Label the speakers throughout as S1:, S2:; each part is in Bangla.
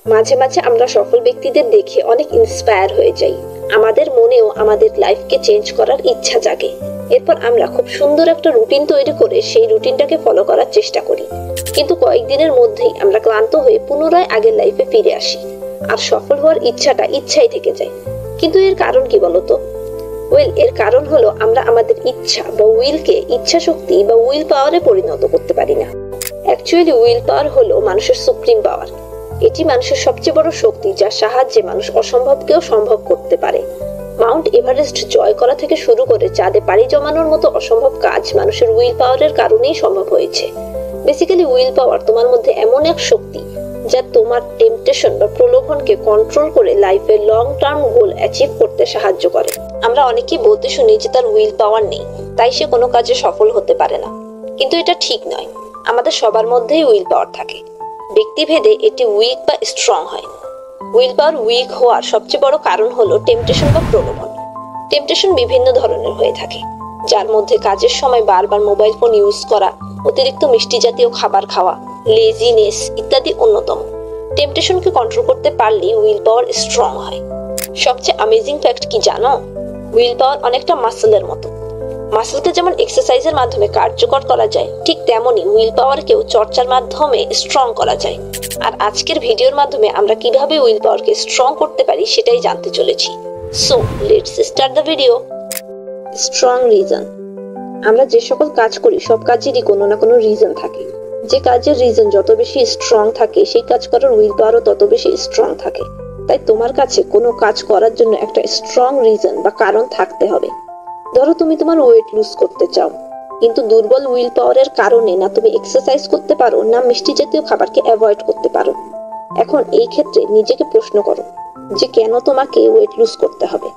S1: মাঝে মাঝে আমরা সফল ব্যক্তিদের দেখে অনেক ইন্সপায়ার হয়ে যাই। আমাদের মনেও আমাদের লাইফকে চেঞ্জ করার ইচ্ছা জাগে। এরপর আমরা খুব সুন্দর একটা রুটিন তৈরি করে সেই রুটিনটাকে ফলো করার চেষ্টা করি। কিন্তু কয়েকদিনের মধ্যেই আমরা ক্লান্ত হয়ে পুনরায় আগের লাইফে ফিরে আসি, আর সফল হওয়ার ইচ্ছাটা ইচ্ছাই থেকে যায়। কিন্তু এর কারণ কি বলতো? এর কারণ হলো আমরা আমাদের ইচ্ছা বা উইলকে ইচ্ছা শক্তি বা উইল পাওয়ারে পরিণত করতে পারি না। অ্যাকচুয়ালি উইল পাওয়ার হলো মানুষের সুপ্রিম পাওয়ার। এটি মানুষের সবচেয়ে বড় শক্তি, যার সাহায্যে মানুষ অসম্ভবকেও সম্ভব করতে পারে। মাউন্ট এভারেস্ট জয় করা থেকে শুরু করে চাঁদে পাড়ি জমানোর মতো অসম্ভব কাজ মানুষের উইল পাওয়ারের কারণেই সম্ভব হয়েছে। বেসিক্যালি উইল পাওয়ার তোমার মধ্যে এমন এক শক্তি যা তোমার টেম্পটেশন বা প্রলোভনকে কন্ট্রোল করে লাইফের লং টার্ম গোল অ্যাচিভ করতে সাহায্য করে। আমরা অনেকেই বলতে শুনি যে তার উইল পাওয়ার নেই, তাই সে কোনো কাজে সফল হতে পারে না। কিন্তু এটা ঠিক নয়। আমাদের সবার মধ্যেই উইল পাওয়ার থাকে। ব্যক্তিভেদে এটি উইক বা স্ট্রং হয়। উইল পাওয়ার উইক হওয়ার সবচেয়ে বড় কারণ হলো টেম্পটেশন বা প্রলোভন। টেম্পটেশন বিভিন্ন ধরনের হয়ে থাকে, যার মধ্যে কাজের সময় বারবার মোবাইল ফোন ইউজ করা, অতিরিক্ত মিষ্টি জাতীয় খাবার খাওয়া, লেজিনেস ইত্যাদি অন্যতম। টেম্পটেশনকে কন্ট্রোল করতে পারলেই উইল পাওয়ার স্ট্রং হয়। সবচেয়ে অ্যামেজিং ফ্যাক্ট কি জানো? উইল পাওয়ার অনেকটা মাসলের মতো। মাসলকে যেমন এক্সারসাইজের মাধ্যমে কার্যকর করা যায়, ঠিক তেমনই উইল পাওয়ারকেও চর্চার মাধ্যমে স্ট্রং করা যায়। আর আজকের ভিডিওর মাধ্যমে আমরা কিভাবে উইল পাওয়ারকে স্ট্রং করতে পারি সেটাই জানতে চলেছি। So let's start the video. Strong reason. আমরা যে সকল কাজ করি সব কাজেরই কোনো না কোনো রিজন থাকে। যে কাজের রিজন যত বেশি স্ট্রং থাকে, সেই কাজ করার উইল পাওয়ারও তত বেশি স্ট্রং থাকে। তাই তোমার কাছে কোনো কাজ করার জন্য একটা স্ট্রং রিজন বা কারণ থাকতে হবে। ধরো তুমি তোমার ওয়েট লুজ করতে চাও, কিন্তু দুর্বল উইল পাওয়ারের কারণে না তুমি এক্সারসাইজ করতে পারো, না মিষ্টি জাতীয় খাবারকে অ্যাভয়েড করতে পারো। এখন এই ক্ষেত্রে নিজেকে প্রশ্ন করো যে কেন তোমাকে ওয়েট লুজ করতে হবে।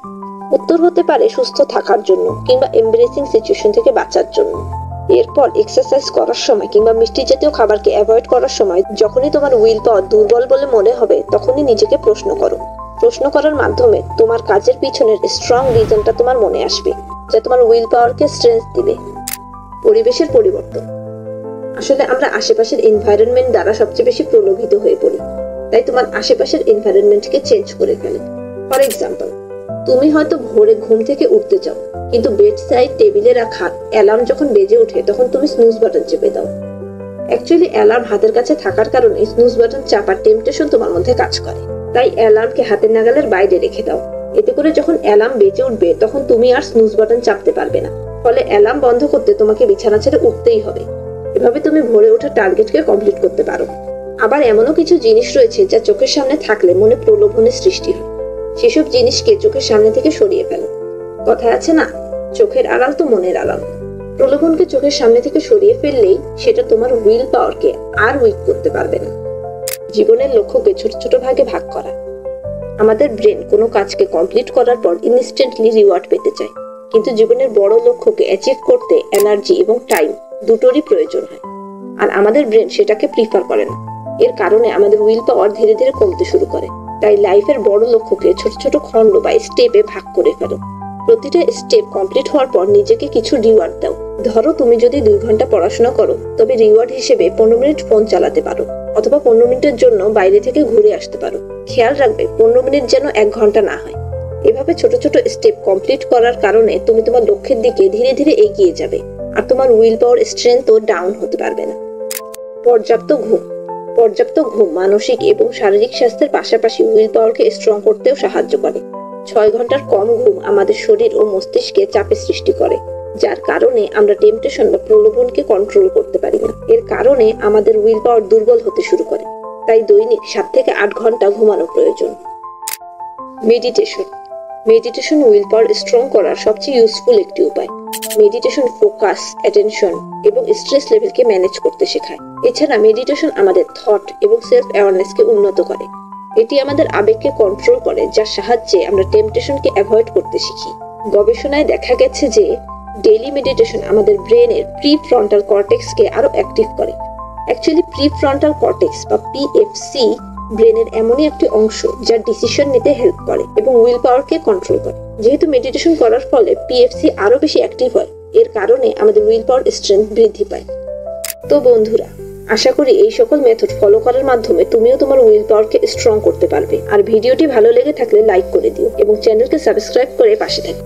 S1: উত্তর হতে পারে সুস্থ থাকার জন্য, কিংবা এমব্রেসিং সিচুয়েশন থেকে বাঁচার জন্য। এরপর এক্সারসাইজ করার সময় কিংবা মিষ্টি জাতীয় খাবারকে অ্যাভয়েড করার সময় যখনই তোমার উইল পাওয়ার দুর্বল বলে মনে হবে, তখনই নিজেকে প্রশ্ন করো। প্রশ্ন করার মাধ্যমে তোমার কাজের পিছনের স্ট্রং রিজনটা তোমার মনে আসবে, যা তোমার উইল পাওয়ারকে স্ট্রেংথ দিবে। পরিবেশের পরিবর্তন। আসলে আমরা আশেপাশের এনভায়রনমেন্ট দ্বারা সবচেয়ে বেশি প্রলোভিত হয়ে পড়ি। তাই তোমার আশেপাশের এনভায়রনমেন্টকে চেঞ্জ করে ফেলে। ফর এক্সাম্পল, তুমি হয়তো ভোরে ঘুম থেকে উঠতে চাও, কিন্তু বেড সাইড টেবিলে রাখা অ্যালার্ম যখন বেজে ওঠে তখন তুমি স্নুজ বাটন চেপে দাও। অ্যাকচুয়ালি অ্যালার্ম হাতের কাছে থাকার কারণে স্নুজ বাটন চাপার টেম্পটেশন তোমার মধ্যে কাজ করে। তাই অ্যালার্মকে হাতের নাগালের বাইরে রেখে দাও। এতে করে যখন অ্যালার্ম বেজে উঠবে তখন তুমি আর স্নুজ বাটন চাপতে পারবে না। ফলে অ্যালার্ম বন্ধ করতে তোমাকে বিছানা ছেড়ে উঠতেই হবে। এভাবে তুমি ভোরে ওঠার টার্গেটকে কমপ্লিট করতে পারো। আবার এমনও কিছু জিনিস রয়েছে যা চোখের সামনে থাকলে মনে প্রলোভনের সৃষ্টি হয়। সেসব জিনিসকে চোখের সামনে থেকে সরিয়ে ফেলো। কথায় আছে না, চোখের আড়াল তো মনের আড়াল। প্রলোভনকে চোখের সামনে থেকে সরিয়ে ফেললেই সেটা তোমার উইল পাওয়ারকে আর উইক করতে পারবে না। জীবনের লক্ষ্যকে ছোট ছোট ভাগে ভাগ করা। আমাদের ব্রেন কোনো কাজকে কমপ্লিট করার পর ইনস্ট্যান্টলি রিওয়ার্ড পেতে চায়, কিন্তু জীবনের বড় লক্ষ্যকে অ্যাচিভ করতে এনার্জি এবং টাইম দুটোরই প্রয়োজন হয়। আর আমাদের ব্রেন সেটাকে প্রিফার করে না। এর কারণে আমাদের উইল পাওয়ার ধীরে ধীরে কমতে শুরু করে। তাই লাইফের বড় লক্ষ্যকে ছোট ছোট খণ্ড বা স্টেপে ভাগ করে ফেলো। প্রতিটা স্টেপ কমপ্লিট হওয়ার পর নিজেকে কিছু রিওয়ার্ড দাও। ধরো তুমি যদি 2 ঘন্টা পড়াশোনা করো, তবে রিওয়ার্ড হিসেবে 15 মিনিট ফোন চালাতে পারো, অথবা 15 মিনিটের জন্য বাইরে থেকে ঘুরে আসতে পারো। খেয়াল রাখবে 15 মিনিট যেন 1 ঘন্টা না হয়। এভাবে ছোট ছোট স্টেপ কমপ্লিট করার কারণে তুমি তোমার লক্ষ্যের দিকে ধীরে ধীরে এগিয়ে যাবে, আর তোমার উইল পাওয়ার স্ট্রেংথও ডাউন হতে পারবে না। পর্যাপ্ত ঘুম। পর্যাপ্ত ঘুম মানসিক এবং শারীরিক স্বাস্থ্যের পাশাপাশি উইল পাওয়ারকে স্ট্রং করতেও সাহায্য করে। 6 ঘন্টার কম ঘুম আমাদের শরীর ও মস্তিষ্কে চাপের সৃষ্টি করে, যার কারণে আমরা টেম্পটেশন বা প্রলোভনকে কন্ট্রোল করতে পারি না। এর কারণে আমাদের উইল পাওয়ার দুর্বল হতে শুরু করে। তাই দৈনিক 7 থেকে 8 ঘন্টা ঘুমানো প্রয়োজন। Meditation. Meditation will power strong করার সবচেয়ে ইউজফুল একটি উপায়। মেডিটেশন ফোকাস, অ্যাটেনশন এবং স্ট্রেস লেভেলকে ম্যানেজ করতে শেখায়। এছাড়া মেডিটেশন আমাদের থট এবং সেলফ অ্যাওয়ারনেসকে উন্নত করে। এটি আমাদের আবেগকে কন্ট্রোল করে, যার সাহায্যে আমরা টেম্পটেশনকে অ্যাভয়েড করতে শিখি। গবেষণায় দেখা গেছে যে ডেইলি মেডিটেশন আমাদের ব্রেনের প্রিফ্রন্টাল কর্টেক্সকে আরো অ্যাক্টিভ করে। অ্যাকচুয়ালি প্রিফ্রন্টাল কর্টেক্স বা পিএফসি ব্রেনের এমনই একটি অংশ যা ডিসিশন নিতে হেল্প করে এবং উইল পাওয়ারকে কন্ট্রোল করে। যেহেতু মেডিটেশন করার ফলে পিএফসি আরো বেশি অ্যাক্টিভ হয়, এর কারণে আমাদের উইল পাওয়ার স্ট্রেংথ বৃদ্ধি পায়। তো বন্ধুরা, আশা করি এই সকল মেথড ফলো করার মাধ্যমে তুমিও তোমার উইল পাওয়ারকে স্ট্রং করতে পারবে। আর ভিডিওটি ভালো লেগে থাকলে লাইক করে দিও এবং চ্যানেলকে সাবস্ক্রাইব করে পাশে থাকো।